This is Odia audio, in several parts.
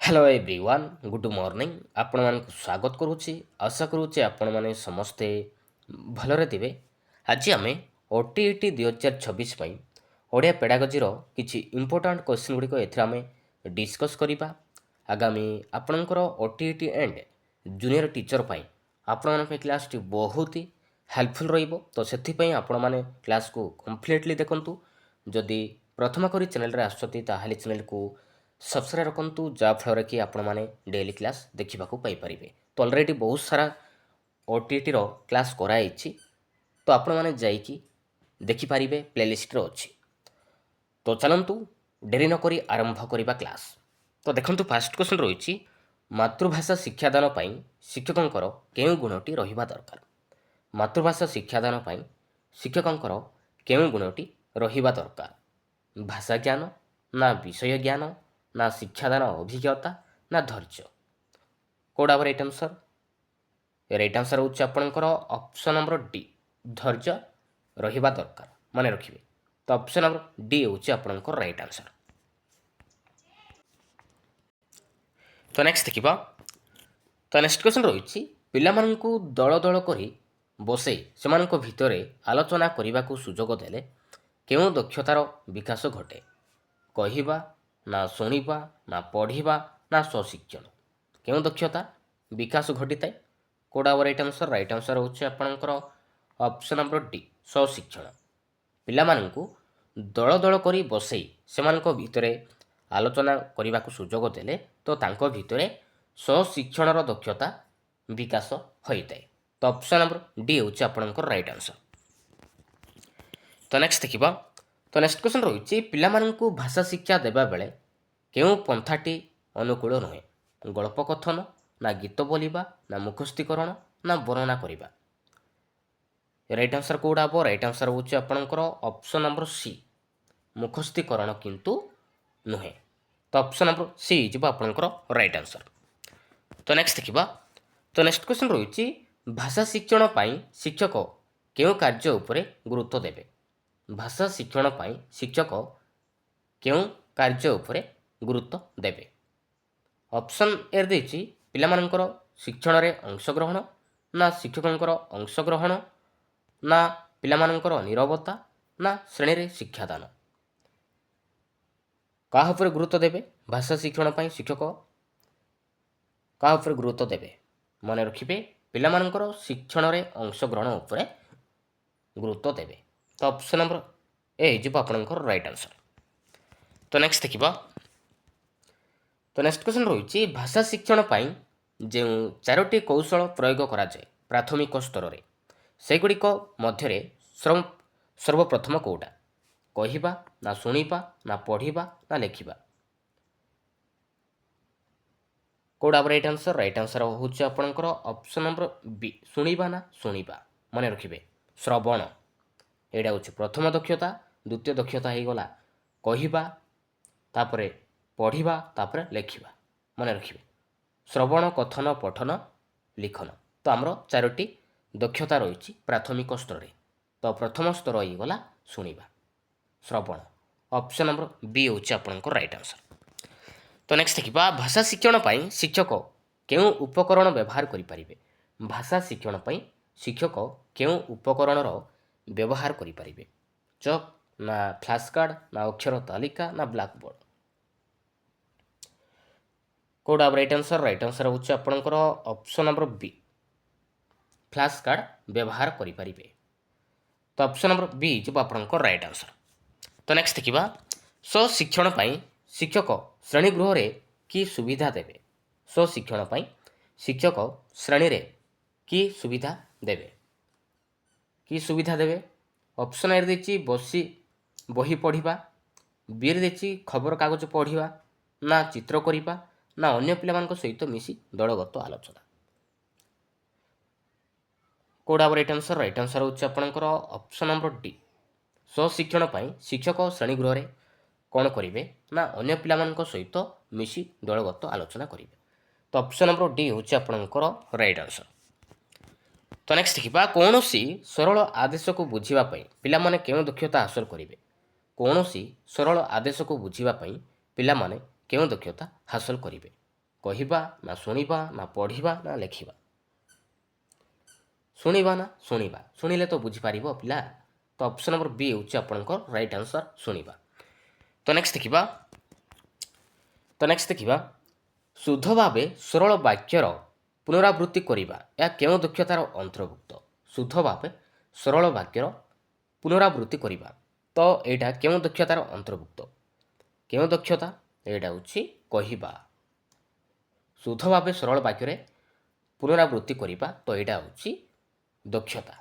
हेलो एवरीवन गुड मॉर्निंग आपण मानक स्वागत करुच्ची आशा करुच्ची आपण माने समस्ते भलरे थिबे। आज आम ओटीईटी 2026 पई ओडिया पेडागोजीर किछि इंपोर्टेंट क्वेश्चन गुड़िक एथि डिस्कस करिबा। आगामी आपणकर ओटीईटी एंड जूनियर टीचर पई आपण मन क्लास टी बहुत ही हेल्पफुल रहिबो। तो सेथि पई आपण माने क्लास को कंप्लीटली देखंतु। जदि प्रथम करी चैनल रे आछथि ताहाली चैनल को सब्सक्राइब रखु जहाँफल कि आपण मैंने डेली क्लास देखा पारे। तो अलरेडी बहुत सारा ओटीटी क्लास कराई तो आपण मैंने जाइए देखिपारे प्लेलिस्ट अच्छी। तो चलतु डेरी नक आरंभ करवा क्लास। तो देखो फास्ट क्वेश्चन रही मातृभाषा शिक्षादान शिक्षकों केउं गुणटी रहिबा दरकार। मातृभाषा शिक्षादान शिक्षकों केउं गुणटी रहिबा दरकार। भाषा ज्ञान ना विषय ज्ञान ना शिक्षादान अभिज्ञता ना धैर्य। कौटा राइट आंसर? राइट आंसर हूँ आपंकर ऑप्शन नंबर डी धैर्य रहिबा दरकार मन रखिए। तो ऑप्शन नंबर डी हूँ आपंकर राइट आंसर। तो नेक्स्ट देखा। तो नेक्स्ट क्वेश्चन रही पिलामानंकु दल दल करी बसई सेमानंको भितरे आलोचना करने को सुजोग देले केउं दक्षतार विकास घटे। कहिबा ना शुणा ना पढ़ा ना स्वशिक्षण केउं दक्षता विकास घटी थाए। कौटा राइट आंसर? राइट आंसर हूँ आपंकर ऑप्शन नंबर डी स्वशिक्षण। पिलामानंकु दल दल करी बसई सेमानंको भितरे आलोचना करने को सुजोग देले तो तांको भितरे स्वशिक्षणर दक्षता विकास होता है। तो ऑप्शन नंबर डी हूँ आपंकर राइट आंसर। तो नेक्स्ट देखा। तो नेक्स्ट क्वेश्चन रही पिलामानंकु भाषा शिक्षा देबा बेले केउं पंथाटी अनुकूल नुहे। गल्प कथन ना गीत बोलिबा ना मुखस्थीकरण ना वर्णना करिबा। राइट आंसर कौटा हम? राइट आंसर हूँ आपंकर ऑप्शन नंबर सी मुखस्थीकरण किंतु नुहे। तो ऑप्शन नंबर सी जो आपंकर राइट आंसर। तो नेक्स्ट देखा। तो नेक्स्ट क्वेश्चन रही भाषा शिक्षण पाई शिक्षक केउं कार्य उपरे गुरुत्व देबे। भाषा शिक्षण पाई शिक्षक केउं कार्य उपरे गुरुत्व देबे। ऑप्शन ए देछि पिलामानंकर शिक्षण रे अंशग्रहण ना शिक्षकंकर अंशग्रहण ना पिलामानंकर नीरवता ना श्रेणी रे शिक्षादान। कहा उपरे गुरुत्व देबे भाषा शिक्षण पाई शिक्षक कहा उपरे गुरुत्व देबे? मन रखिबे पिलामानंकर शिक्षण रे अंशग्रहण उपरे गुरुत्व देबे। तो ऑप्शन नंबर ए जो आपनकर राइट आंसर। तो नेक्स्ट देखिबा। तो नेक्स्ट क्वेश्चन रही भाषा शिक्षण पाई जो चारोटी कौशल प्रयोग करा जाए प्राथमिक स्तर रे सेगुड़िक मध्यरे सर्वप्रथम कौटा। कहिबा ना शुणा ना पढ़ा ना लेखिबा। कौटा राइट आंसर? राइट आंसर हूँ आपंकर ऑप्शन नंबर बी शुणा ना शुणा। मन रखिए श्रवण एटा हूँ प्रथम दक्षता। द्वितीय दक्षता हो गला कहिबा तापरे पढ़ा तापरे लेखिबा। मन रखिए श्रवण कथन पठन लिखन। तो आमर चारोटी दक्षता रही प्राथमिक स्तर रे। तो प्रथम स्तर हो गला शुणा श्रवण। ऑप्शन नंबर बी हूँ आपंकर राइट आंसर। तो नेक्स्ट देखा भाषा शिक्षण पाई शिक्षक केउं उपकरण व्यवहार करिपारिबे। भाषा शिक्षण पाई शिक्षक केउं उपकरणर व्यवहार करिपारिबे। चक ना फ्लैश कार्ड ना अक्षर तालिका ना ब्लैक बोर्ड। कौटा राइट आंसर? राइट आंसर हूँ आपंकर option number B flash card व्यवहार करिपारिबे। तो ऑप्शन नंबर बी जो आपंकर राइट आंसर। तो नेक्स्ट देखा स्वशिक्षण पाई शिक्षक श्रेणीगृह रे की सुविधा देबे। स्वशिक्षण पाई शिक्षक श्रेणी रे की सुविधा देबे। की सुविधा देबे? ऑप्शन ए देछि बसी बही पढ़िबा। बी रे देछि खबर कागज पढ़िबा ना चित्र करिबा ना अन्य पिलामानक सहित मिसी दलगत आलोचना। कौटा राइट आंसर? राइट आंसर हूँ आपंकर ऑप्शन नंबर डी स्वशिक्षण पाई शिक्षक श्रेणीगृह रे कौन करेंगे ना अन्य पिलामानक सहित मिसी दलगत आलोचना करेंगे। तो ऑप्शन नंबर डी हूँ आपंकर राइट आंसर। तो नेक्स्ट देखा कौन सी सरल आदेश को बुझापी पिलामाने केउं दक्षता हासिल करेंगे। कौन सी सरल आदेश को बुझापी पिलामाने केउं दक्षता हासिल करेंगे। କହିବା ନା ଶୁଣିବା ନା ପଢ଼ିବା ନା ଲେଖିବା? ଶୁଣିବା ନା ଶୁଣିବା? ଶୁଣିଲେ ତ ବୁଝିପାରିବ ପିଲା। ତ ଅପସନ୍ ନମ୍ବର ବି ହେଉଛି ଆପଣଙ୍କର ରାଇଟ୍ ଆନ୍ସର୍ ଶୁଣିବା। ତ ନେକ୍ସଟ ଦେଖିବା ଶୁଦ୍ଧ ଭାବେ ସରଳ ବାକ୍ୟର ପୁନରାବୃତ୍ତି କରିବା ଏହା କେଉଁ ଦକ୍ଷତାର ଅନ୍ତର୍ଭୁକ୍ତ? ଶୁଦ୍ଧ ଭାବେ ସରଳ ବାକ୍ୟର ପୁନରାବୃତ୍ତି କରିବା, ତ ଏଇଟା କେଉଁ ଦକ୍ଷତାର ଅନ୍ତର୍ଭୁକ୍ତ? କେଉଁ ଦକ୍ଷତା? ଏଇଟା ହେଉଛି କହିବା। ଶୁଦ୍ଧ ଭାବେ ସରଳ ବାକ୍ୟରେ ପୁନରାବୃତ୍ତି କରିବା, ତ ଏଇଟା ହେଉଛି ଦକ୍ଷତା,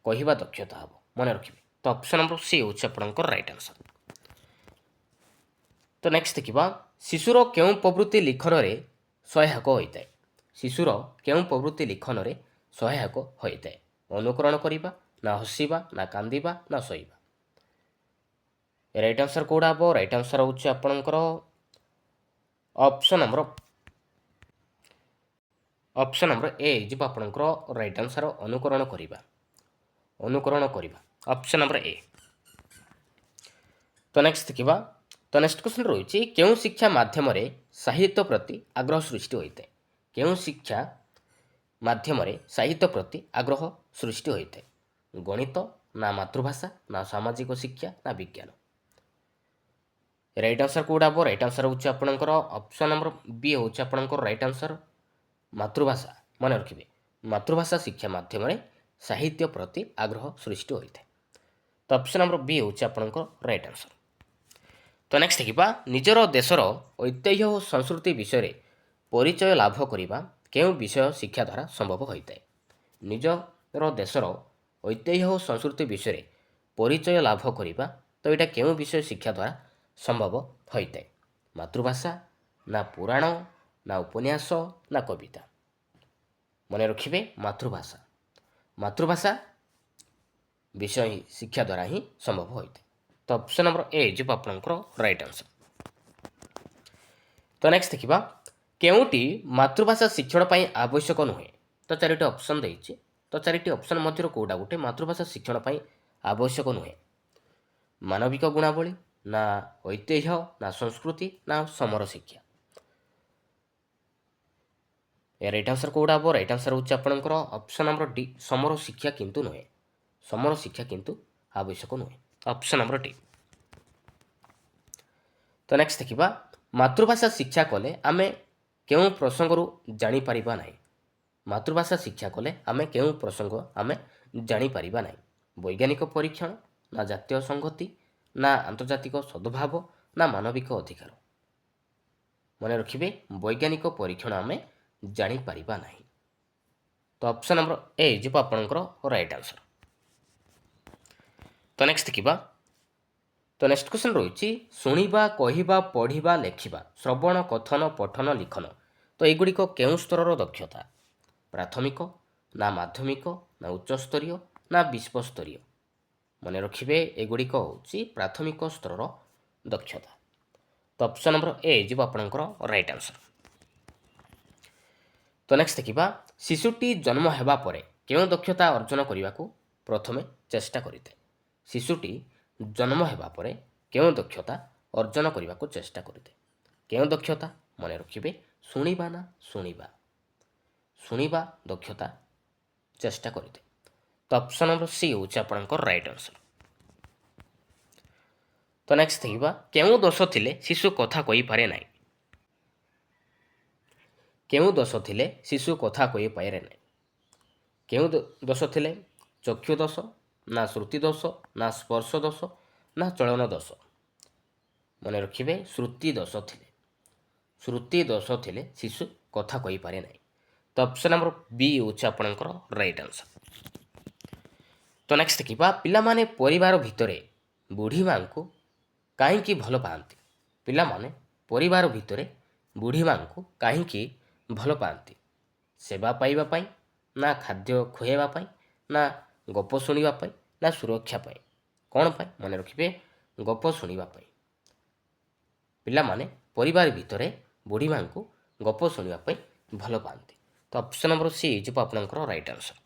କହିବା ଦକ୍ଷତା ହେବ, ମନେ ରଖିବେ। ତ ଅପସନ୍ ନମ୍ବର ସି ହେଉଛି ଆପଣଙ୍କର ରାଇଟ୍ ଆନ୍ସର୍। ତ ନେକ୍ସଟ ଦେଖିବା ଶିଶୁର କେଉଁ ପ୍ରବୃତ୍ତି ଲିଖନରେ ସହାୟକ ହୋଇଥାଏ? ଶିଶୁର କେଉଁ ପ୍ରବୃତ୍ତି ଲିଖନରେ ସହାୟକ ହୋଇଥାଏ? ଅନୁକରଣ କରିବା ନା ହସିବା ନା କାନ୍ଦିବା ନା ଶୋଇବା? ରାଇଟ୍ ଆନ୍ସର୍ କେଉଁଟା ହେବ? ରାଇଟ୍ ଆନ୍ସର୍ ହେଉଛି ଆପଣଙ୍କର ଅପସନ୍ ନମ୍ବର ଏ ଯିବ ଆପଣଙ୍କର ରାଇଟ୍ ଆନ୍ସର୍ ଅନୁକରଣ କରିବା। Option number A. ତ ନେକ୍ସଟ ଦେଖିବା କ୍ୱେଶ୍ଚନ୍ ରହିଛି କେଉଁ ଶିକ୍ଷା ମାଧ୍ୟମରେ ସାହିତ୍ୟ ପ୍ରତି ଆଗ୍ରହ ସୃଷ୍ଟି ହୋଇଥାଏ? କେଉଁ ଶିକ୍ଷା ମାଧ୍ୟମରେ ସାହିତ୍ୟ ପ୍ରତି ଆଗ୍ରହ ସୃଷ୍ଟି ହୋଇଥାଏ? ଗଣିତ ନା ମାତୃଭାଷା ନା ସାମାଜିକ ଶିକ୍ଷା ନା ବିଜ୍ଞାନ? ରାଇଟ୍ ଆନ୍ସର୍ କେଉଁଟା ହେବ? ରାଇଟ୍ ଆନ୍ସର୍ ହେଉଛି ଆପଣଙ୍କର ଅପସନ୍ ନମ୍ବର ବି ହେଉଛି ଆପଣଙ୍କର ରାଇଟ୍ ଆନ୍ସର୍ ମାତୃଭାଷା। ମନେ ରଖିବେ, ମାତୃଭାଷା ଶିକ୍ଷା ମାଧ୍ୟମରେ ସାହିତ୍ୟ ପ୍ରତି ଆଗ୍ରହ ସୃଷ୍ଟି ହୋଇଥାଏ। ତ ଅପସନ୍ ନମ୍ବର ବି ହେଉଛି ଆପଣଙ୍କର ରାଇଟ୍ ଆନ୍ସର୍। ତ ନେକ୍ସଟ ଦେଖିବା ନିଜର ଦେଶର ଐତିହ୍ୟ ଓ ସଂସ୍କୃତି ବିଷୟରେ ପରିଚୟ ଲାଭ କରିବା କେଉଁ ବିଷୟ ଶିକ୍ଷା ଦ୍ୱାରା ସମ୍ଭବ ହୋଇଥାଏ? ନିଜର ଦେଶର ଐତିହ୍ୟ ଓ ସଂସ୍କୃତି ବିଷୟରେ ପରିଚୟ ଲାଭ କରିବା, ତ ଏଇଟା କେଉଁ ବିଷୟ ଶିକ୍ଷା ଦ୍ୱାରା ସମ୍ଭବ ହୋଇଥାଏ? ମାତୃଭାଷା ନା ପୁରାଣ ନା ଉପନ୍ୟାସ ନା କବିତା? ମନେ ରଖିବେ ମାତୃଭାଷା ବିଷୟ ଶିକ୍ଷା ଦ୍ୱାରା ହିଁ ସମ୍ଭବ ହୋଇଥାଏ। ତ ଅପସନ୍ ନମ୍ବର ଏ ଯିବ ଆପଣଙ୍କର ରାଇଟ୍ ଆନ୍ସର୍। ତ ନେକ୍ସଟ ଦେଖିବା କେଉଁଟି ମାତୃଭାଷା ଶିକ୍ଷଣ ପାଇଁ ଆବଶ୍ୟକ ନୁହେଁ? ତ ଚାରିଟି ଅପସନ୍ ଦେଇଛି। ତ ଚାରିଟି ଅପସନ୍ ମଧ୍ୟରୁ କେଉଁଟା ଗୋଟେ ମାତୃଭାଷା ଶିକ୍ଷଣ ପାଇଁ ଆବଶ୍ୟକ ନୁହେଁ? ମାନବିକ ଗୁଣାବଳୀ ନା ଐତିହ୍ୟ ନା ସଂସ୍କୃତି ନା ସମର ଶିକ୍ଷା? ରାଇଟ୍ ଆନ୍ସର୍ କେଉଁଟା ହେବ? ରାଇଟ୍ ଆନ୍ସର୍ ହେଉଛି ଆପଣଙ୍କର ଅପସନ୍ ନମ୍ବର ଡି ସମର ଶିକ୍ଷା କିନ୍ତୁ ନୁହେଁ। ସମର ଶିକ୍ଷା କିନ୍ତୁ ଆବଶ୍ୟକ ନୁହେଁ। Option number D. ତ ନେକ୍ସଟ ଦେଖିବା ମାତୃଭାଷା ଶିକ୍ଷା କଲେ ଆମେ କେଉଁ ପ୍ରସଙ୍ଗରୁ ଜାଣିପାରିବା ନାହିଁ? ମାତୃଭାଷା ଶିକ୍ଷା କଲେ ଆମେ କେଉଁ ପ୍ରସଙ୍ଗ ଆମେ ଜାଣିପାରିବା ନାହିଁ? ବୈଜ୍ଞାନିକ ପରୀକ୍ଷଣ ନା ଜାତୀୟ ସଂହତି ନା ଆନ୍ତର୍ଜାତିକ ସଦ୍ଭାବ ନା ମାନବିକ ଅଧିକାର? ମନେ ରଖିବେ ବୈଜ୍ଞାନିକ ପରୀକ୍ଷଣ ଆମେ ଜାଣିପାରିବା ନାହିଁ। ତ ଅପସନ୍ ନମ୍ବର ଏ ଯିବ ଆପଣଙ୍କର ରାଇଟ୍ ଆନ୍ସର୍। ତ ନେକ୍ସଟ ଦେଖିବା ନେକ୍ସଟ କ୍ୱେଶ୍ଚନ୍ ରହିଛି ଶୁଣିବା କହିବା ପଢ଼ିବା ଲେଖିବା ଶ୍ରବଣ କଥନ ପଠନ ଲିଖନ, ତ ଏଗୁଡ଼ିକ କେଉଁ ସ୍ତରର ଦକ୍ଷତା? ପ୍ରାଥମିକ ନା ମାଧ୍ୟମିକ ନା ଉଚ୍ଚସ୍ତରୀୟ ନା ବିଶ୍ୱସ୍ତରୀୟ? ମନେ ରଖିବେ ଏଗୁଡ଼ିକ ହେଉଛି ପ୍ରାଥମିକ ସ୍ତରର ଦକ୍ଷତା। ତ ଅପସନ୍ ନମ୍ବର ଏ ଯିବ ଆପଣଙ୍କର ରାଇଟ୍ ଆନ୍ସର୍। ତ ନେକ୍ସଟ ଦେଖିବା ଶିଶୁଟି ଜନ୍ମ ହେବା ପରେ କେଉଁ ଦକ୍ଷତା ଅର୍ଜନ କରିବାକୁ ପ୍ରଥମେ ଚେଷ୍ଟା କରିଥାଏ? ଶିଶୁଟି ଜନ୍ମ ହେବା ପରେ କେଉଁ ଦକ୍ଷତା ଅର୍ଜନ କରିବାକୁ ଚେଷ୍ଟା କରିଥାଏ? କେଉଁ ଦକ୍ଷତା? ମନେ ରଖିବେ ଶୁଣିବା ନା ଶୁଣିବା ଦକ୍ଷତା ଚେଷ୍ଟା କରିଥାଏ। ତ ଅପସନ୍ ନମ୍ବର ସି ହେଉଛି ଆପଣଙ୍କର ରାଇଟ୍ ଆନ୍ସର୍। ତ ନେକ୍ସଟ ଦେଖିବା କେଉଁ ଦୋଷ ଥିଲେ ଶିଶୁ କଥା କହିପାରେ ନାହିଁ? କେଉଁ ଦୋଷ ଥିଲେ ଶିଶୁ କଥା କହିପାରେ ନାହିଁ? କେଉଁ ଦୋଷ ଥିଲେ? ଚକ୍ଷୁ ଦୋଷ ନା ଶ୍ରୁତି ଦୋଷ ନା ସ୍ପର୍ଶ ଦୋଷ ନା ଚଳନ ଦୋଷ? ମନେ ରଖିବେ ଶ୍ରୁତି ଦୋଷ ଥିଲେ ଶିଶୁ କଥା କହିପାରେ ନାହିଁ। ତ ଅପସନ୍ ନମ୍ବର ବି ହେଉଛି ଆପଣଙ୍କର ରାଇଟ୍ ଆନ୍ସର୍। ତ ନେକ୍ସଟ ଦେଖିବା ପିଲାମାନେ ପରିବାର ଭିତରେ ବୁଢ଼ୀ ମାଙ୍କୁ କାହିଁକି ଭଲ ପାଆନ୍ତି? ପିଲାମାନେ ପରିବାର ଭିତରେ ବୁଢ଼ୀ ମାଙ୍କୁ କାହିଁକି ଭଲ ପାଆନ୍ତି? ସେବା ପାଇବା ପାଇଁ ନା ଖାଦ୍ୟ ଖୁଆଇବା ପାଇଁ ନା ଗପ ଶୁଣିବା ପାଇଁ ନା ସୁରକ୍ଷା ପାଇଁ? କ'ଣ ପାଇଁ? ମନେ ରଖିବେ ଗପ ଶୁଣିବା ପାଇଁ। ପିଲାମାନେ ପରିବାର ଭିତରେ ବୁଢ଼ୀ ମାଙ୍କୁ ଗପ ଶୁଣିବା ପାଇଁ ଭଲ ପାଆନ୍ତି। ତ ଅପସନ୍ ନମ୍ବର ସି ଯିବ ଆପଣଙ୍କର ରାଇଟ୍ ଆନ୍ସର୍।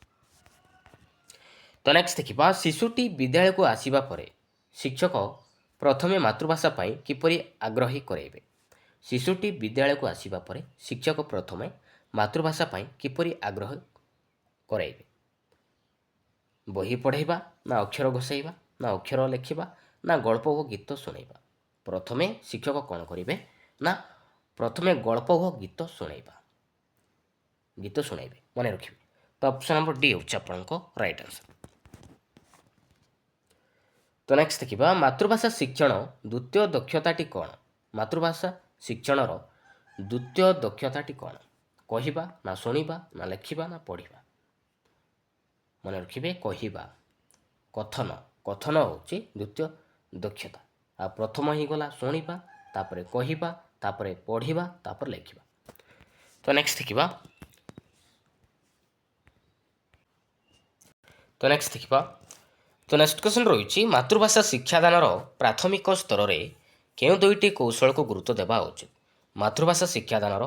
ତ ନେକ୍ସଟ ଦେଖିବା ଶିଶୁଟି ବିଦ୍ୟାଳୟକୁ ଆସିବା ପରେ ଶିକ୍ଷକ ପ୍ରଥମେ ମାତୃଭାଷା ପାଇଁ କିପରି ଆଗ୍ରହୀ କରାଇବେ? ଶିଶୁଟି ବିଦ୍ୟାଳୟକୁ ଆସିବା ପରେ ଶିକ୍ଷକ ପ୍ରଥମେ ମାତୃଭାଷା ପାଇଁ କିପରି ଆଗ୍ରହ କରାଇବେ? ବହି ପଢ଼ାଇବା, ନା ଅକ୍ଷର ଘୋଷାଇବା, ନା ଅକ୍ଷର ଲେଖିବା, ନା ଗଳ୍ପ ଓ ଗୀତ ଶୁଣାଇବା? ପ୍ରଥମେ ଶିକ୍ଷକ କ'ଣ କରିବେ ନା ପ୍ରଥମେ ଗଳ୍ପ ଓ ଗୀତ ଶୁଣାଇବେ ମନେ ରଖିବେ। ତ ଅପସନ୍ ନମ୍ବର ଡି ହେଉଛି ଆପଣଙ୍କ ରାଇଟ୍ ଆନ୍ସର। ତ ନେକ୍ସଟ ଦେଖିବା ମାତୃଭାଷା ଶିକ୍ଷଣ ଦ୍ୱିତୀୟ ଦକ୍ଷତାଟି କ'ଣ? ମାତୃଭାଷା ଶିକ୍ଷଣର ଦ୍ୱିତୀୟ ଦକ୍ଷତାଟି କ'ଣ? କହିବା, ନା ଶୁଣିବା, ନା ଲେଖିବା, ନା ପଢ଼ିବା? ମନେ ରଖିବେ କହିବା। କଥନ ହେଉଛି ଦ୍ୱିତୀୟ ଦକ୍ଷତା। ଆଉ ପ୍ରଥମ ହିଁ ଗଲା ଶୁଣିବା, ତାପରେ କହିବା, ତାପରେ ପଢ଼ିବା, ତାପରେ ଲେଖିବା। ତ ନେକ୍ସଟ ଦେଖିବା ନେକ୍ସଟ କ୍ୱେଶ୍ଚନ୍ ରହିଛି ମାତୃଭାଷା ଶିକ୍ଷାଦାନର ପ୍ରାଥମିକ ସ୍ତରରେ କେଉଁ ଦୁଇଟି କୌଶଳକୁ ଗୁରୁତ୍ୱ ଦେବା ଉଚିତ? ମାତୃଭାଷା ଶିକ୍ଷାଦାନର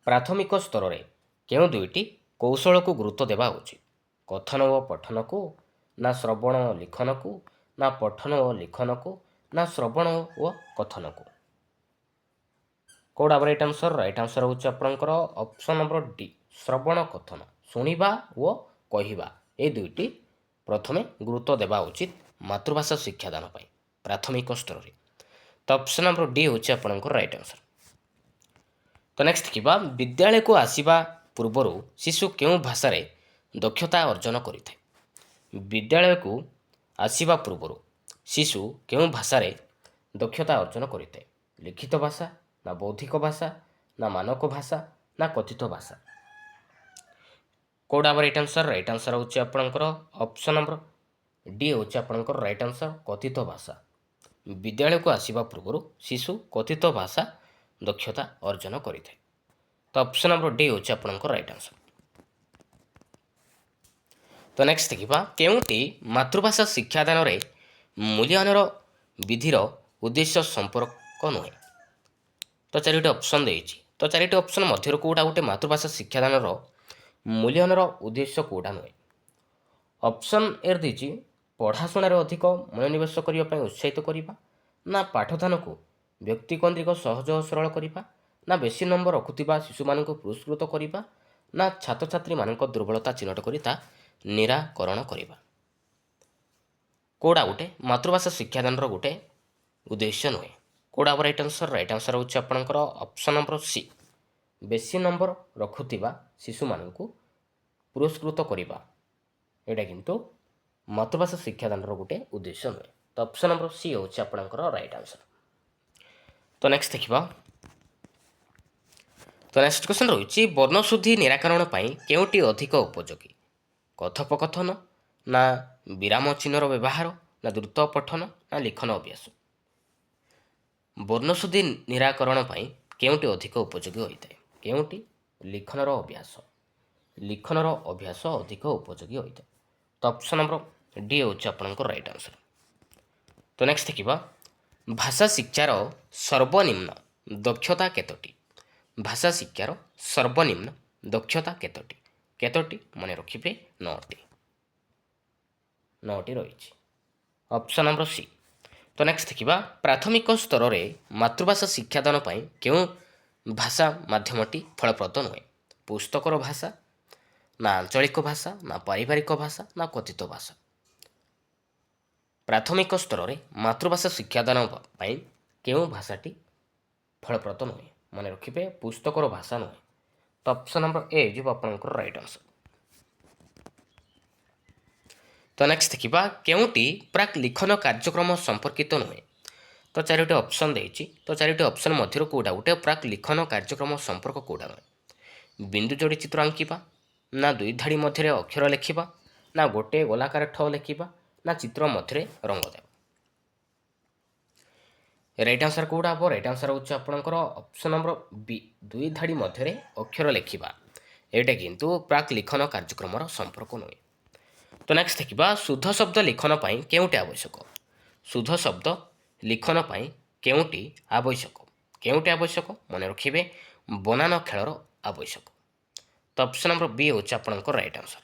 ପ୍ରାଥମିକ ସ୍ତରରେ କେଉଁ ଦୁଇଟି କୌଶଳକୁ ଗୁରୁତ୍ୱ ଦେବା ଉଚିତ? କଥନ ଓ ପଠନକୁ, ନା ଶ୍ରବଣ ଓ ଲିଖନକୁ, ନା ପଠନ ଓ ଲିଖନକୁ, ନା ଶ୍ରବଣ ଓ କଥନକୁ? କୋଉଟା ରାଇଟ୍ ଆନ୍ସର? ରାଇଟ୍ ଆନ୍ସର ହେଉଛି ଆପଣଙ୍କର ଅପସନ୍ ନମ୍ବର ଡି ଶ୍ରବଣ କଥନ। ଶୁଣିବା ଓ କହିବା এই ଦୁଇଟି ପ୍ରଥମେ ଗୁରୁତ୍ୱ ଦେବା ଉଚିତ ମାତୃଭାଷା ଶିକ୍ଷାଦାନ ପାଇଁ ପ୍ରାଥମିକ ସ୍ତରରେ। ତ ଅପସନ୍ ନମ୍ବର ଡି ହେଉଛି ଆପଣଙ୍କର ରାଇଟ୍ ଆନ୍ସର। ତ ନେକ୍ସଟ ଦେଖିବା ବିଦ୍ୟାଳୟକୁ ଆସିବା ପୂର୍ବରୁ ଶିଶୁ କେଉଁ ଭାଷାରେ ଦକ୍ଷତା ଅର୍ଜନ କରିଥାଏ? ବିଦ୍ୟାଳୟକୁ ଆସିବା ପୂର୍ବରୁ ଶିଶୁ କେଉଁ ଭାଷାରେ ଦକ୍ଷତା ଅର୍ଜନ କରିଥାଏ? ଲିଖିତ ଭାଷା, ନା ବୌଦ୍ଧିକ ଭାଷା, ନା ମାନକ ଭାଷା, ନା କଥିତ ଭାଷା? କୋଉଟା ରାଇଟ୍ ଆନ୍ସର? ରାଇଟ୍ ଆନ୍ସର ହେଉଛି ଆପଣଙ୍କର ଅପସନ୍ ନମ୍ବର ଡି ହେଉଛି ଆପଣଙ୍କର ରାଇଟ୍ ଆନ୍ସର କଥିତ ଭାଷା। ବିଦ୍ୟାଳୟକୁ ଆସିବା ପୂର୍ବରୁ ଶିଶୁ କଥିତ ଭାଷା ଦକ୍ଷତା ଅର୍ଜନ କରିଥାଏ। ତ ଅପସନ୍ ନମ୍ବର ଡି ହେଉଛି ଆପଣଙ୍କର ରାଇଟ୍ ଆନ୍ସର। ତ ନେକ୍ସଟ ଦେଖିବା କେଉଁଟି ମାତୃଭାଷା ଶିକ୍ଷାଦାନରେ ମୂଲ୍ୟାୟନର ବିଧିର ଉଦ୍ଦେଶ୍ୟ ସମ୍ପର୍କ ନୁହେଁ? ତ ଚାରିଟି ଅପସନ୍ ଦେଇଛି। ତ ଚାରିଟି ଅପସନ୍ ମଧ୍ୟରୁ କେଉଁଟା ଗୋଟେ ମାତୃଭାଷା ଶିକ୍ଷାଦାନର ମୂଲ୍ୟାୟନର ଉଦ୍ଦେଶ୍ୟ କେଉଁଟା ନୁହେଁ? ଅପସନ୍ ଏ ଦେଇଛି ପଢ଼ାଶୁଣାରେ ଅଧିକ ମନୋନିବେଶ କରିବା ପାଇଁ ଉତ୍ସାହିତ କରିବା, ନା ପାଠଦାନକୁ ବ୍ୟକ୍ତିକେନ୍ଦ୍ରିକ ସହଜ ଓ ସରଳ କରିବା, ନା ବେଶୀ ନମ୍ବର ରଖୁଥିବା ଶିଶୁମାନଙ୍କୁ ପୁରସ୍କୃତ କରିବା, ନା ଛାତ୍ରଛାତ୍ରୀମାନଙ୍କ ଦୁର୍ବଳତା ଚିହ୍ନଟ କରି ତା ନିରାକରଣ କରିବା? କୋଉଟା ଗୋଟେ ମାତୃଭାଷା ଶିକ୍ଷାଦାନର ଗୋଟେ ଉଦ୍ଦେଶ୍ୟ ନୁହେଁ? କୋଉଟା ରାଇଟ୍ ଆନ୍ସର? ରାଇଟ୍ ଆନ୍ସର ହେଉଛି ଆପଣଙ୍କର ଅପସନ୍ ନମ୍ବର ସି ବେଶୀ ନମ୍ବର ରଖୁଥିବା ଶିଶୁମାନଙ୍କୁ ପୁରସ୍କୃତ କରିବା। ଏଇଟା କିନ୍ତୁ ମାତୃଭାଷା ଶିକ୍ଷାଦାନର ଗୋଟେ ଉଦ୍ଦେଶ୍ୟ ନୁହେଁ। ତ ଅପସନ୍ ନମ୍ବର ସି ହେଉଛି ଆପଣଙ୍କର ରାଇଟ୍ ଆନ୍ସର। ତ ନେକ୍ସଟ ଦେଖିବା ନେକ୍ସଟ କ୍ୱେଶ୍ଚନ୍ ରହିଛି ବର୍ଣ୍ଣଶୁଦ୍ଧି ନିରାକରଣ ପାଇଁ କେଉଁଟି ଅଧିକ ଉପଯୋଗୀ? କଥୋପକଥନ, ନା ବିରାମ ଚିହ୍ନର ବ୍ୟବହାର, ନା ଦ୍ରୁତ ପଠନ, ନା ଲିଖନ ଅଭ୍ୟାସ? ବର୍ଣ୍ଣଶୁଦ୍ଧି ନିରାକରଣ ପାଇଁ କେଉଁଟି ଅଧିକ ଉପଯୋଗୀ ହୋଇଥାଏ? କେଉଁଟି? ଲିଖନର ଅଭ୍ୟାସ ଅଧିକ ଉପଯୋଗୀ ହୋଇଥାଏ। ତ ଅପସନ୍ ନମ୍ବର ଡି ହେଉଛି ଆପଣଙ୍କର ରାଇଟ୍ ଆନ୍ସର। ତ ନେକ୍ସଟ ଦେଖିବା ଭାଷା ଶିକ୍ଷାର ସର୍ବନିମ୍ନ ଦକ୍ଷତା କେତୋଟି? ଭାଷା ଶିକ୍ଷାର ସର୍ବନିମ୍ନ ଦକ୍ଷତା କେତୋଟି? କେତୋଟି? ମନେ ରଖିବେ 9ଟି। 9ଟି ରହିଛି। Option number C. ତ ନେକ୍ସଟ ଦେଖିବା ପ୍ରାଥମିକ ସ୍ତରରେ ମାତୃଭାଷା ଶିକ୍ଷାଦାନ ପାଇଁ କେଉଁ ଭାଷା ମାଧ୍ୟମଟି ଫଳପ୍ରଦ ନୁହେଁ? ପୁସ୍ତକର ଭାଷା, ନା ଆଞ୍ଚଳିକ ଭାଷା, ନା ପାରିବାରିକ ଭାଷା, ନା କଥିତ ଭାଷା? ପ୍ରାଥମିକ ସ୍ତରରେ ମାତୃଭାଷା ଶିକ୍ଷାଦାନ ପାଇଁ କେଉଁ ଭାଷାଟି ଫଳପ୍ରଦ ନୁହେଁ? ମନେ ରଖିବେ ପୁସ୍ତକର ଭାଷା ନୁହେଁ। ତ ଅପସନ୍ ନମ୍ବର ଏ ଯିବ ଆପଣଙ୍କର ରାଇଟ୍ ଆନ୍ସର। ତ ନେକ୍ସଟ ଦେଖିବା କେଉଁଟି ପ୍ରାକ୍ ଲିଖନ କାର୍ଯ୍ୟକ୍ରମ ସମ୍ପର୍କିତ ନୁହେଁ? ତ ଚାରିଟି ଅପସନ୍ ଦେଇଛି। ତ ଚାରିଟି ଅପସନ୍ ମଧ୍ୟରୁ କେଉଁଟା ଗୋଟେ ପ୍ରାକ୍ ଲିଖନ କାର୍ଯ୍ୟକ୍ରମ ସମ୍ପର୍କ କେଉଁଟା ନୁହେଁ? ବିନ୍ଦୁ ଯୋଡ଼ି ଚିତ୍ର ଆଙ୍କିବା, ନା ଦୁଇ ଧାଡ଼ି ମଧ୍ୟରେ ଅକ୍ଷର ଲେଖିବା, ନା ଗୋଟିଏ ଗୋଲାକାର ଠ ଲେଖିବା, ନା ଚିତ୍ର ମଧ୍ୟରେ ରଙ୍ଗ ଦେବା? ରାଇଟ୍ ଆନ୍ସର କେଉଁଟା ହେବ? ରାଇଟ୍ ଆନ୍ସର ହେଉଛି ଆପଣଙ୍କର ଅପସନ୍ ନମ୍ବର ବି ଦୁଇ ଧାଡ଼ି ମଧ୍ୟରେ ଅକ୍ଷର ଲେଖିବା। ଏଇଟା କିନ୍ତୁ ପ୍ରାକ୍ ଲିଖନ କାର୍ଯ୍ୟକ୍ରମର ସମ୍ପର୍କ ନୁହେଁ। ତ ନେକ୍ସଟ ଦେଖିବା ଶୁଦ୍ଧ ଶବ୍ଦ ଲିଖନ ପାଇଁ କେଉଁଟି ଆବଶ୍ୟକ? ଶୁଦ୍ଧ ଶବ୍ଦ ଲିଖନ ପାଇଁ କେଉଁଟି ଆବଶ୍ୟକ? କେଉଁଟି ଆବଶ୍ୟକ? ମନେ ରଖିବେ ବନାନ ଖେଳର ଆବଶ୍ୟକ। ତ ଅପସନ୍ ନମ୍ବର ବି ହେଉଛି ଆପଣଙ୍କର ରାଇଟ୍ ଆନ୍ସର।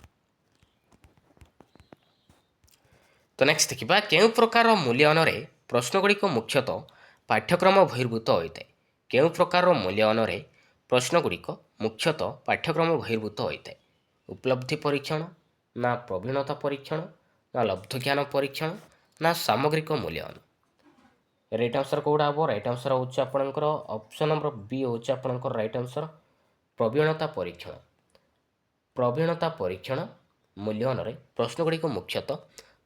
ତ ନେକ୍ସଟ ଦେଖିବା କେଉଁ ପ୍ରକାର ମୂଲ୍ୟାୟନରେ ପ୍ରଶ୍ନଗୁଡ଼ିକ ମୁଖ୍ୟତଃ ପାଠ୍ୟକ୍ରମ ବହିର୍ଭୂତ ହୋଇଥାଏ? କେଉଁ ପ୍ରକାରର ମୂଲ୍ୟାୟନରେ ପ୍ରଶ୍ନଗୁଡ଼ିକ ମୁଖ୍ୟତଃ ପାଠ୍ୟକ୍ରମ ବହିର୍ଭୂତ ହୋଇଥାଏ? ଉପଲବ୍ଧି ପରୀକ୍ଷଣ, ନା ପ୍ରବୀଣତା ପରୀକ୍ଷଣ, ନା ଲବ୍ଧଜ୍ଞାନ ପରୀକ୍ଷଣ, ନା ସାମଗ୍ରିକ ମୂଲ୍ୟାୟନ? ରାଇଟ୍ ଆନ୍ସର କେଉଁଟା ହେବ? ରାଇଟ୍ ଆନ୍ସର ହେଉଛି ଆପଣଙ୍କର ଅପସନ୍ ନମ୍ବର ବି ହେଉଛି ଆପଣଙ୍କର ରାଇଟ୍ ଆନ୍ସର ପ୍ରବୀଣତା ପରୀକ୍ଷଣ। ପ୍ରବୀଣତା ପରୀକ୍ଷଣ ମୂଲ୍ୟାୟନରେ ପ୍ରଶ୍ନଗୁଡ଼ିକ ମୁଖ୍ୟତଃ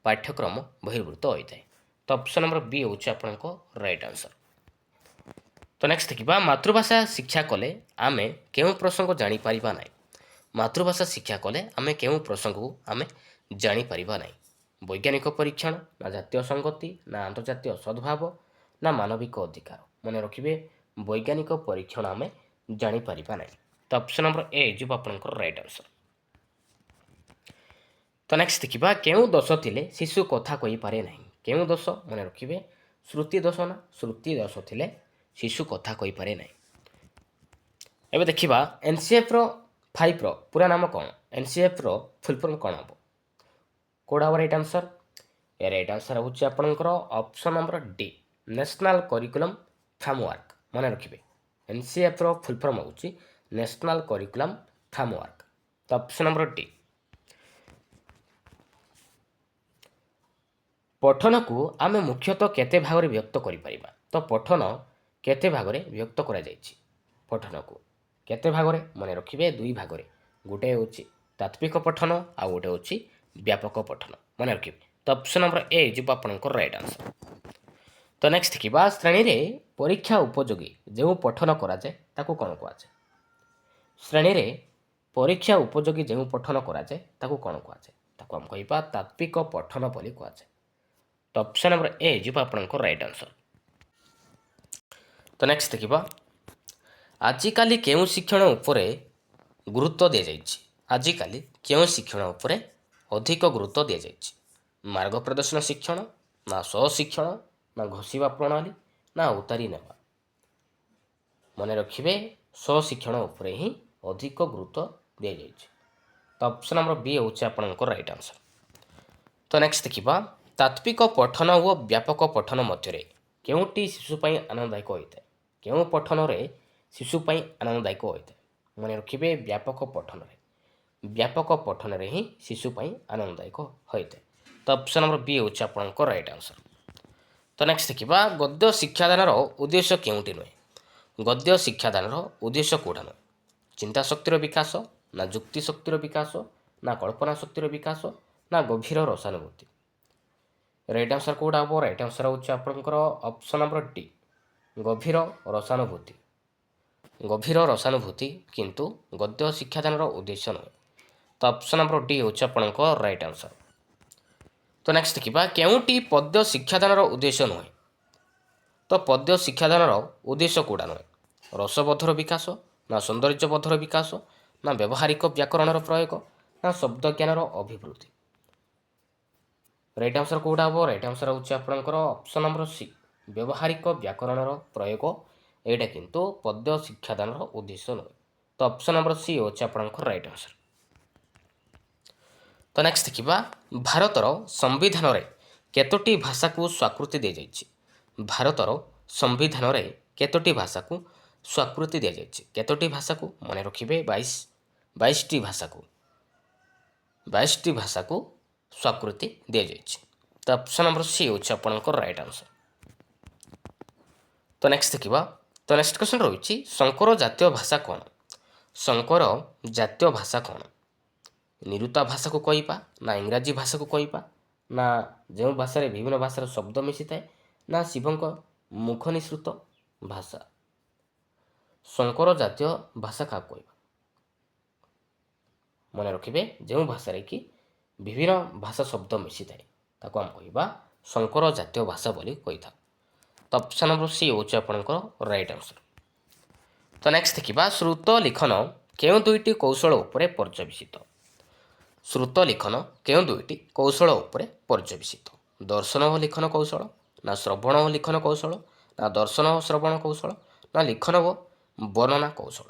ପାଠ୍ୟକ୍ରମ ବହିର୍ଭୂତ ହୋଇଥାଏ। ତ ଅପସନ୍ ନମ୍ବର ବି ହେଉଛି ଆପଣଙ୍କ ରାଇଟ୍ ଆନ୍ସର। ତ ନେକ୍ସଟ ଦେଖିବା ମାତୃଭାଷା ଶିକ୍ଷା କଲେ ଆମେ କେଉଁ ପ୍ରସଙ୍ଗ ଜାଣିପାରିବା ନାହିଁ? ମାତୃଭାଷା ଶିକ୍ଷା କଲେ ଆମେ କେଉଁ ପ୍ରସଙ୍ଗକୁ ଆମେ ଜାଣିପାରିବା ନାହିଁ? ବୈଜ୍ଞାନିକ ପରୀକ୍ଷଣ, ନା ଜାତୀୟ ସଂଗତି, ନା ଆନ୍ତର୍ଜାତୀୟ ସଦ୍ଭାବ, ନା ମାନବିକ ଅଧିକାର? ମନେ ରଖିବେ ବୈଜ୍ଞାନିକ ପରୀକ୍ଷଣ ଆମେ ଜାଣିପାରିବା ନାହିଁ। ତ ଅପସନ୍ ନମ୍ବର ଏ ଯିବ ଆପଣଙ୍କର ରାଇଟ୍ ଆନ୍ସର। ତ ନେକ୍ସଟ ଦେଖିବା କେଉଁ ଦୋଷ ଥିଲେ ଶିଶୁ କଥା କହିପାରେ ନାହିଁ? କେଉଁ ଦୋଷ? ମନେ ରଖିବେ ଶ୍ରୁତି ଦୋଷ, ନା ଶ୍ରୁତି ଦୋଷ ଥିଲେ ଶିଶୁ କଥା କହିପାରେ ନାହିଁ। ଏବେ ଦେଖିବା NCF 5 ପୁରା ନାମ କ'ଣ? NCF ଫୁଲ୍ ଫର୍ମ କ'ଣ ହେବ? କେଉଁଟା ହେବ ରାଇଟ୍ ଆନ୍ସର? ରାଇଟ୍ ଆନ୍ସର ହେଉଛି ଆପଣଙ୍କର option number D national curriculum framework. ମନେ ରଖିବେ NCF ଫୁଲ୍ ଫର୍ମ ହେଉଛି ନ୍ୟାସନାଲ୍ କରିକୁଲମ୍ ଫ୍ରେମୱାର୍କ। ତ ଅପସନ୍ ନମ୍ବର ଡି। ପଠନକୁ ଆମେ ମୁଖ୍ୟତଃ କେତେ ଭାଗରେ ବିଭକ୍ତ କରିପାରିବା? ତ ପଠନ କେତେ ଭାଗରେ ବିଭକ୍ତ କରାଯାଇଛି? ପଠନକୁ କେତେ ଭାଗରେ? ମନେ ରଖିବେ ଦୁଇ ଭାଗରେ। ଗୋଟେ ହେଉଛି ତାତ୍ତ୍ୱିକ ପଠନ, ଆଉ ଗୋଟେ ହେଉଛି ବ୍ୟାପକ ପଠନ। ମନେ ରଖିବେ। ତ ଅପସନ୍ ନମ୍ବର ଏ ଯିବ ଆପଣଙ୍କର ରାଇଟ୍ ଆନ୍ସର। ତ ନେକ୍ସଟ ଦେଖିବା ଶ୍ରେଣୀରେ ପରୀକ୍ଷା ଉପଯୋଗୀ ଯେଉଁ ପଠନ କରାଯାଏ ତାକୁ କ'ଣ କୁହାଯାଏ? ଶ୍ରେଣୀରେ ପରୀକ୍ଷା ଉପଯୋଗୀ ଯେଉଁ ପଠନ କରାଯାଏ ତାକୁ କ'ଣ କୁହାଯାଏ? ତାକୁ ଆମେ କହିବା ତାତ୍ତ୍ୱିକ ପଠନ ବୋଲି କୁହାଯାଏ। ତ ଅପସନ୍ ନମ୍ବର ଏ ଯିବ ଆପଣଙ୍କର ରାଇଟ୍ ଆନ୍ସର। ତ ନେକ୍ସଟ ଦେଖିବା ଆଜିକାଲି କେଉଁ ଶିକ୍ଷଣ ଉପରେ ଗୁରୁତ୍ୱ ଦିଆଯାଇଛି? ଆଜିକାଲି କେଉଁ ଶିକ୍ଷଣ ଉପରେ ଅଧିକ ଗୁରୁତ୍ୱ ଦିଆଯାଇଛି? ମାର୍ଗ ପ୍ରଦର୍ଶନ ଶିକ୍ଷଣ, ନା ସହଶିକ୍ଷଣ, ନା ଘୋଷିବା ପ୍ରଣାଳୀ, ନା ଉତାରି ନେବା? ମନେ ରଖିବେ ସହଶିକ୍ଷଣ ଉପରେ ହିଁ ଅଧିକ ଗୁରୁତ୍ୱ ଦିଆଯାଇଛି। ତ ଅପସନ୍ ନମ୍ବର ବି ହେଉଛି ଆପଣଙ୍କର ରାଇଟ୍ ଆନ୍ସର। ତ ନେକ୍ସଟ ଦେଖିବା ତାତ୍ତ୍ୱିକ ପଠନ ଓ ବ୍ୟାପକ ପଠନ ମଧ୍ୟରେ କେଉଁଟି ଶିଶୁ ପାଇଁ ଆନନ୍ଦଦାୟକ ହୋଇଥାଏ? କେଉଁ ପଠନରେ ଶିଶୁ ପାଇଁ ଆନନ୍ଦଦାୟକ ହୋଇଥାଏ? ମନେ ରଖିବେ ବ୍ୟାପକ ପଠନରେ ହିଁ ଶିଶୁ ପାଇଁ ଆନନ୍ଦଦାୟକ ହୋଇଥାଏ। ତ ଅପସନ୍ ନମ୍ବର ବି ହେଉଛି ଆପଣଙ୍କ ରାଇଟ୍ ଆନ୍ସର। ତ ନେକ୍ସଟ ଦେଖିବା ଗଦ୍ୟ ଶିକ୍ଷାଦାନର ଉଦ୍ଦେଶ୍ୟ କେଉଁଠି ନୁହେଁ? ଗଦ୍ୟ ଶିକ୍ଷାଦାନର ଉଦ୍ଦେଶ୍ୟ କେଉଁଟା ନୁହେଁ? ଚିନ୍ତା ଶକ୍ତିର ବିକାଶ, ନା ଯୁକ୍ତି ଶକ୍ତିର ବିକାଶ, ନା କଳ୍ପନା ଶକ୍ତିର ବିକାଶ, ନା ଗଭୀର ରସାନୁଭୂତି? ରାଇଟ୍ ଆନ୍ସର କେଉଁଟା ହେବ? ରାଇଟ୍ ଆନ୍ସର ହେଉଛି ଆପଣଙ୍କର ଅପସନ୍ ନମ୍ବର ଡି ଗଭୀର ରସାନୁଭୂତି। ଗଭୀର ରସାନୁଭୂତି କିନ୍ତୁ ଗଦ୍ୟ ଶିକ୍ଷାଦାନର ଉଦ୍ଦେଶ୍ୟ ନୁହେଁ। ତ ଅପସନ୍ ନମ୍ବର ଡି ହେଉଛି ଆପଣଙ୍କ ରାଇଟ୍ ଆନ୍ସର। ତ ନେକ୍ସଟ ଦେଖିବା କେଉଁଟି ପଦ୍ୟ ଶିକ୍ଷାଦାନର ଉଦ୍ଦେଶ୍ୟ ନୁହେଁ? ତ ପଦ୍ୟ ଶିକ୍ଷାଦାନର ଉଦ୍ଦେଶ୍ୟ କେଉଁଟା ନୁହେଁ? ରସବୋଧର ବିକାଶ, ନା ସୌନ୍ଦର୍ଯ୍ୟବୋଧର ବିକାଶ, ନା ବ୍ୟବହାରିକ ବ୍ୟାକରଣର ପ୍ରୟୋଗ, ନା ଶବ୍ଦ ଜ୍ଞାନର ଅଭିବୃଦ୍ଧି? ରାଇଟ୍ ଆନ୍ସର କେଉଁଟା ହେବ? ରାଇଟ୍ ଆନ୍ସର ହେଉଛି ଆପଣଙ୍କର ଅପସନ୍ ନମ୍ବର ସି ବ୍ୟବହାରିକ ବ୍ୟାକରଣର ପ୍ରୟୋଗ। ଏଇଟା କିନ୍ତୁ ପଦ୍ୟ ଶିକ୍ଷାଦାନର ଉଦ୍ଦେଶ୍ୟ ନୁହେଁ। ତ ଅପସନ୍ ନମ୍ବର ସି ହେଉଛି ଆପଣଙ୍କର ରାଇଟ୍ ଆନ୍ସର। ତ ନେକ୍ସଟ ଦେଖିବା ଭାରତର ସମ୍ବିଧାନରେ କେତୋଟି ଭାଷାକୁ ସ୍ୱୀକୃତି ଦିଆଯାଇଛି? ଭାରତର ସମ୍ବିଧାନରେ କେତୋଟି ଭାଷାକୁ ସ୍ୱୀକୃତି ଦିଆଯାଇଛି? କେତୋଟି ଭାଷାକୁ? ମନେ ରଖିବେ 22ଟି ଭାଷାକୁ ସ୍ୱୀକୃତି ଦିଆଯାଇଛି। ତ ଅପସନ୍ ନମ୍ବର ସି ହେଉଛି ଆପଣଙ୍କର ରାଇଟ୍ ଆନ୍ସର। ତ ନେକ୍ସଟ ଦେଖିବା ତ ନେକ୍ସଟ କ୍ୱେଶ୍ଚନ୍ ରହିଛି ଶଙ୍କର ଜାତୀୟ ଭାଷା କ'ଣ? ଶଙ୍କର ଜାତୀୟ ଭାଷା କ'ଣ? ନିରୁତା ଭାଷାକୁ କହିବା, ନା ଇଂରାଜୀ ଭାଷାକୁ କହିବା, ନା ଯେଉଁ ଭାଷାରେ ବିଭିନ୍ନ ଭାଷାର ଶବ୍ଦ ମିଶିଥାଏ, ନା ଶିବଙ୍କ ମୁଖ ନିଃସୃତ ଭାଷା? ଶଙ୍କର ଜାତୀୟ ଭାଷା କାହାକୁ କହିବା? ମନେ ରଖିବେ ଯେଉଁ ଭାଷାରେ କି ବିଭିନ୍ନ ଭାଷା ଶବ୍ଦ ମିଶିଥାଏ ତାକୁ ଆମେ କହିବା ଶଙ୍କର ଜାତୀୟ ଭାଷା ବୋଲି କହିଥାଉ। ତ ଅପସନ୍ ନମ୍ବର ସି ହେଉଛି ଆପଣଙ୍କର ରାଇଟ୍ ଆନ୍ସର। ତ ନେକ୍ସଟ ଦେଖିବା ଶ୍ରୁତ ଲିଖନ କେଉଁ ଦୁଇଟି କୌଶଳ ଉପରେ ପର୍ଯ୍ୟବେସିତ? ଶ୍ରୁତ ଲିଖନ କେଉଁ ଦୁଇଟି କୌଶଳ ଉପରେ ପର୍ଯ୍ୟବେସିତ? ଦର୍ଶନ ଓ ଲିଖନ କୌଶଳ, ନା ଶ୍ରବଣ ଓ ଲିଖନ କୌଶଳ, ନା ଦର୍ଶନ ଓ ଶ୍ରବଣ କୌଶଳ, ନା ଲିଖନ ଓ ବର୍ଣ୍ଣନା କୌଶଳ?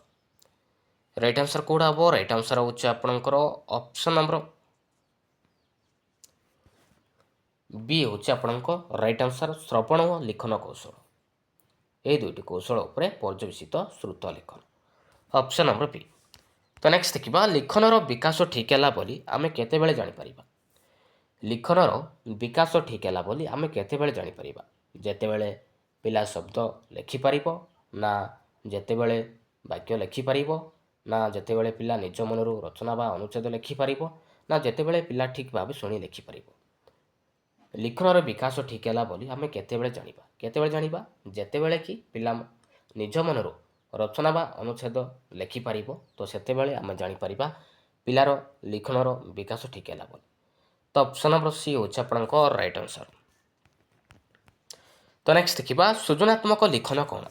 ରାଇଟ୍ ଆନ୍ସର କେଉଁଟା ହେବ? ରାଇଟ୍ ଆନ୍ସର ହେଉଛି ଆପଣଙ୍କର ଅପସନ୍ ନମ୍ବର ବି ହେଉଛି ଆପଣଙ୍କ ରାଇଟ୍ ଆନ୍ସର ଶ୍ରବଣ ଓ ଲିଖନ କୌଶଳ। ଏହି ଦୁଇଟି କୌଶଳ ଉପରେ ପର୍ଯ୍ୟବେସିତ ଶ୍ରୁତ ଲେଖନ। ଅପସନ୍ ନମ୍ବର ବି। ତ ନେକ୍ସଟ ଦେଖିବା ଲିଖନର ବିକାଶ ଠିକ୍ ହେଲା ବୋଲି ଆମେ କେତେବେଳେ ଜାଣିପାରିବା? ଲିଖନର ବିକାଶ ଠିକ୍ ହେଲା ବୋଲି ଆମେ କେତେବେଳେ ଜାଣିପାରିବା? ଯେତେବେଳେ ପିଲା ଶବ୍ଦ ଲେଖିପାରିବ, ନା ଯେତେବେଳେ ବାକ୍ୟ ଲେଖିପାରିବ, ନା ଯେତେବେଳେ ପିଲା ନିଜ ମନରୁ ରଚନା ବା ଅନୁଚ୍ଛେଦ ଲେଖିପାରିବ, ନା ଯେତେବେଳେ ପିଲା ଠିକ୍ ଭାବେ ଶୁଣି ଲେଖିପାରିବ। ଲିଖନର ବିକାଶ ଠିକ୍ ହେଲା ବୋଲି ଆମେ କେତେବେଳେ ଜାଣିବା? କେତେବେଳେ ଜାଣିବା? ଯେତେବେଳେ କି ପିଲା ନିଜ ମନରୁ ରଚନା ବା ଅନୁଚ୍ଛେଦ ଲେଖିପାରିବ, ତ ସେତେବେଳେ ଆମେ ଜାଣିପାରିବା ପିଲାର ଲିଖନର ବିକାଶ ଠିକ୍ ହେଲା ବୋଲି। ତ ଅପସନ୍ ନମ୍ବର ସି ହେଉଛି ଆପଣଙ୍କ ରାଇଟ୍ ଆନ୍ସର। ତ ନେକ୍ସଟ ଦେଖିବା ସୃଜନାତ୍ମକ ଲିଖନ କ'ଣ?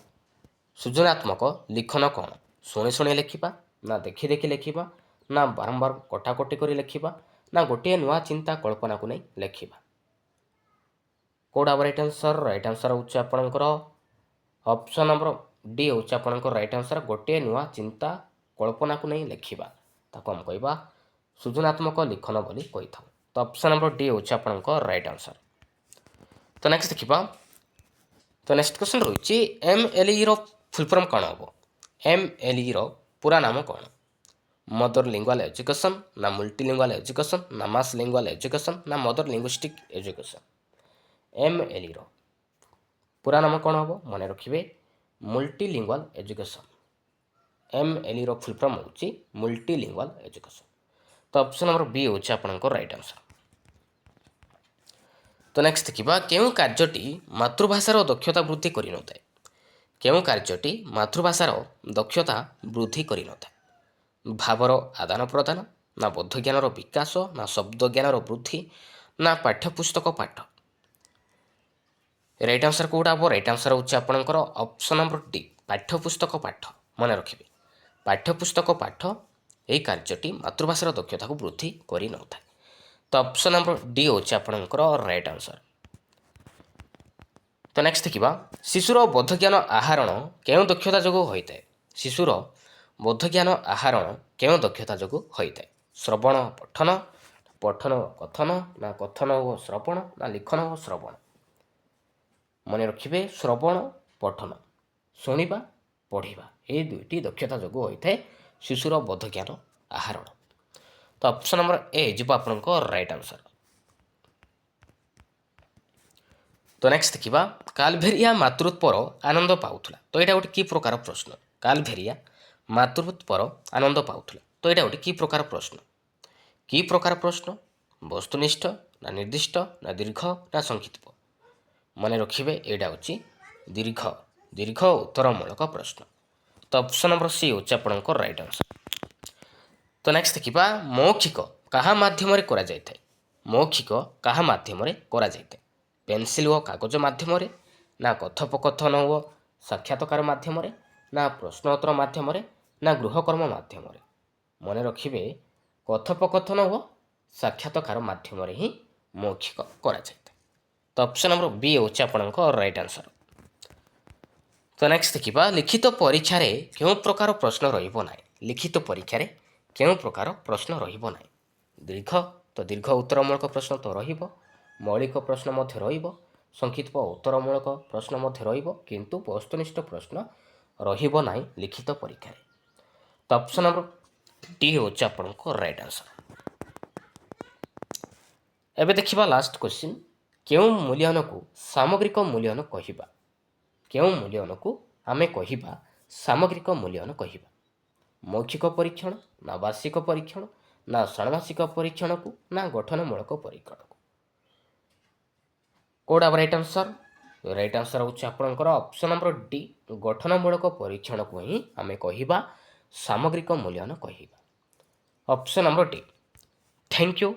ସୃଜନାତ୍ମକ ଲିଖନ କ'ଣ? ଶୁଣି ଶୁଣି ଲେଖିବା, ନା ଦେଖି ଦେଖି ଲେଖିବା, ନା ବାରମ୍ବାର କଟାକଟି କରି ଲେଖିବା, ନା ଗୋଟିଏ ନୂଆ ଚିନ୍ତା କଳ୍ପନାକୁ ନେଇ ଲେଖିବା। କେଉଁଟା ହେବ ରାଇଟ୍ ଆନ୍ସର? ରାଇଟ୍ ଆନ୍ସର ହେଉଛି ଆପଣଙ୍କର ଅପସନ୍ ନମ୍ବର ଡି ହେଉଛି ଆପଣଙ୍କର ରାଇଟ୍ ଆନ୍ସର। ଗୋଟିଏ ନୂଆ ଚିନ୍ତା କଳ୍ପନାକୁ ନେଇ ଲେଖିବା, ତାକୁ ଆମେ କହିବା ସୃଜନାତ୍ମକ ଲିଖନ ବୋଲି କହିଥାଉ। ତ ଅପସନ୍ ନମ୍ବର ଡି ହେଉଛି ଆପଣଙ୍କ ରାଇଟ୍ ଆନ୍ସର। ତ ନେକ୍ସଟ ଦେଖିବା। ତ ନେକ୍ସଟ କ୍ୱେଶ୍ଚନ୍ ରହିଛି MLEର ଫୁଲ୍ ଫର୍ମ କ'ଣ ହେବ? MLEର ପୁରା ନାମ କ'ଣ? ମଦର ଲିଙ୍ଗୁଆଲ ଏଜୁକେସନ୍, ନା ମଲ୍ଟିଲିଙ୍ଗୁଆଲ ଏଜୁକେସନ୍, ନା ମାସ୍ ଲିଙ୍ଗୁଆଲ ଏଜୁକେସନ୍, ନା ମଦର ଲିଙ୍ଗୁଇଷ୍ଟିକ୍ ଏଜୁକେସନ୍। MLEର ପୁରା ନାମ କ'ଣ ହେବ? ମନେ ରଖିବେ ମଲ୍ଟିଲିଙ୍ଗୁଆଲ ଏଜୁକେସନ୍। MLEର ଫୁଲ୍ ଫର୍ମ ହେଉଛି ମଲ୍ଟିଲିଙ୍ଗୁଆଲ ଏଜୁକେସନ୍। ତ ଅପସନ୍ ନମ୍ବର ବି ହେଉଛି ଆପଣଙ୍କ ରାଇଟ୍ ଆନ୍ସର। ତ ନେକ୍ସଟ ଦେଖିବା କେଉଁ କାର୍ଯ୍ୟଟି ମାତୃଭାଷାର ଦକ୍ଷତା ବୃଦ୍ଧି କରିନଥାଏ? କେଉଁ କାର୍ଯ୍ୟଟି ମାତୃଭାଷାର ଦକ୍ଷତା ବୃଦ୍ଧି କରିନଥାଏ? ଭାବର ଆଦାନ ପ୍ରଦାନ, ନା ବୋଧ ଜ୍ଞାନର ବିକାଶ, ନା ଶବ୍ଦ ଜ୍ଞାନର ବୃଦ୍ଧି, ନା ପାଠ୍ୟପୁସ୍ତକ ପାଠ। ରାଇଟ୍ ଆନ୍ସର କେଉଁଟା ହେବ? ରାଇଟ୍ ଆନ୍ସର ହେଉଛି ଆପଣଙ୍କର ଅପସନ୍ ନମ୍ବର ଡି ପାଠ୍ୟପୁସ୍ତକ ପାଠ। ମନେ ରଖିବେ ପାଠ୍ୟପୁସ୍ତକ ପାଠ ଏହି କାର୍ଯ୍ୟଟି ମାତୃଭାଷାର ଦକ୍ଷତାକୁ ବୃଦ୍ଧି କରିନଥାଏ। ତ ଅପସନ୍ ନମ୍ବର ଡି ହେଉଛି ଆପଣଙ୍କର ରାଇଟ୍ ଆନ୍ସର। ତ ନେକ୍ସଟ ଦେଖିବା ଶିଶୁର ବୋଧଜ୍ଞାନ ଆହରଣ କେଉଁ ଦକ୍ଷତା ଯୋଗୁଁ ହୋଇଥାଏ? ଶିଶୁର ବୋଧଜ୍ଞାନ ଆହରଣ କେଉଁ ଦକ୍ଷତା ଯୋଗୁଁ ହୋଇଥାଏ? ଶ୍ରବଣ ପଠନ, ପଠନ କଥନ, ନା କଥନ ଓ ଶ୍ରବଣ, ନା ଲିଖନ ଓ ଶ୍ରବଣ। ମନେ ରଖିବେ ଶ୍ରବଣ ପଠନ, ଶୁଣିବା ପଢ଼ିବା, ଏହି ଦୁଇଟି ଦକ୍ଷତା ଯୋଗୁଁ ହୋଇଥାଏ ଶିଶୁର ବୋଧଜ୍ଞାନ ଆହରଣ। ତ ଅପସନ୍ ନମ୍ବର ଏ ଯିବ ଆପଣଙ୍କ ରାଇଟ୍ ଆନ୍ସର। ତ ନେକ୍ସଟ ଦେଖିବା କାଲଭେରିଆ ମାତୃତ୍ୱର ଆନନ୍ଦ ପାଉଥିଲା। ତ ଏଇଟା ଗୋଟେ କି ପ୍ରକାର ପ୍ରଶ୍ନ? କାଲଭେରିଆ ମାତୃତ୍ୱର ଆନନ୍ଦ ପାଉଥିଲା। ତ ଏଇଟା ଗୋଟେ କି ପ୍ରକାର ପ୍ରଶ୍ନ? କି ପ୍ରକାର ପ୍ରଶ୍ନ? ବସ୍ତୁନିଷ୍ଠ, ନା ନିର୍ଦ୍ଦିଷ୍ଟ, ନା ଦୀର୍ଘ, ନା ସଂକ୍ଷିପ୍ତ। ମନେ ରଖିବେ ଏଇଟା ହେଉଛି ଦୀର୍ଘ ଉତ୍ତରମୂଳକ ପ୍ରଶ୍ନ। ତ ଅପସନ୍ ନମ୍ବର ସି ହେଉଛି ଆପଣଙ୍କ ରାଇଟ୍ ଆନ୍ସର। ତ ନେକ୍ସଟ ଦେଖିବା ମୌଖିକ କାହା ମାଧ୍ୟମରେ କରାଯାଇଥାଏ? ମୌଖିକ କାହା ମାଧ୍ୟମରେ କରାଯାଇଥାଏ? ପେନସିଲ ଓ କାଗଜ ମାଧ୍ୟମରେ, ନା କଥୋପକଥନ ଓ ସାକ୍ଷାତକାର ମାଧ୍ୟମରେ, ନା ପ୍ରଶ୍ନୋତ୍ତର ମାଧ୍ୟମରେ, ନା ଗୃହକର୍ମ ମାଧ୍ୟମରେ। ମନେ ରଖିବେ କଥୋପକଥନ ଓ ସାକ୍ଷାତକାର ମାଧ୍ୟମରେ ହିଁ ମୌଖିକ କରାଯାଇଥାଏ। ତ ଅପସନ୍ ନମ୍ବର ବି ହେଉଛି ଆପଣଙ୍କ ରାଇଟ୍ ଆନ୍ସର। ତ ନେକ୍ସଟ ଦେଖିବା ଲିଖିତ ପରୀକ୍ଷାରେ କେଉଁ ପ୍ରକାର ପ୍ରଶ୍ନ ରହିବ ନାହିଁ? ଲିଖିତ ପରୀକ୍ଷାରେ କେଉଁ ପ୍ରକାର ପ୍ରଶ୍ନ ରହିବ ନାହିଁ? ଦୀର୍ଘ ଉତ୍ତରମୂଳକ ପ୍ରଶ୍ନ ତ ରହିବ, ମୌଳିକ ପ୍ରଶ୍ନ ମଧ୍ୟ ରହିବ, ସଂକ୍ଷିପ୍ତ ଉତ୍ତରମୂଳକ ପ୍ରଶ୍ନ ମଧ୍ୟ ରହିବ, କିନ୍ତୁ ବସ୍ତୁନିଷ୍ଠ ପ୍ରଶ୍ନ ରହିବ ନାହିଁ ଲିଖିତ ପରୀକ୍ଷାରେ। ତ ଅପସନ୍ ନମ୍ବର ଡି ହେଉଛି ଆପଣଙ୍କ ରାଇଟ୍ ଆନ୍ସର। ଏବେ ଦେଖିବା ଲାଷ୍ଟ କ୍ୱେଶ୍ଚିନ୍ କେଉଁ ମୂଲ୍ୟାୟନକୁ ସାମଗ୍ରିକ ମୂଲ୍ୟାୟନ କହିବା? କେଉଁ ମୂଲ୍ୟାୟନକୁ ଆମେ କହିବା ସାମଗ୍ରିକ ମୂଲ୍ୟାୟନ କହିବା? ମୌଖିକ ପରୀକ୍ଷଣ, ନା ବାର୍ଷିକ ପରୀକ୍ଷଣ, ନା ଷାଣ୍ମାସିକ ପରୀକ୍ଷଣକୁ, ନା ଗଠନମୂଳକ ପରୀକ୍ଷଣକୁ। କେଉଁଟା ରାଇଟ୍ ଆନ୍ସର? ରାଇଟ୍ ଆନ୍ସର ହେଉଛି ଆପଣଙ୍କର ଅପସନ୍ ନମ୍ବର ଡି ଗଠନମୂଳକ ପରୀକ୍ଷଣକୁ ହିଁ ଆମେ କହିବା ସାମଗ୍ରିକ ମୂଲ୍ୟାୟନ କହିବା। Option number D. Thank you.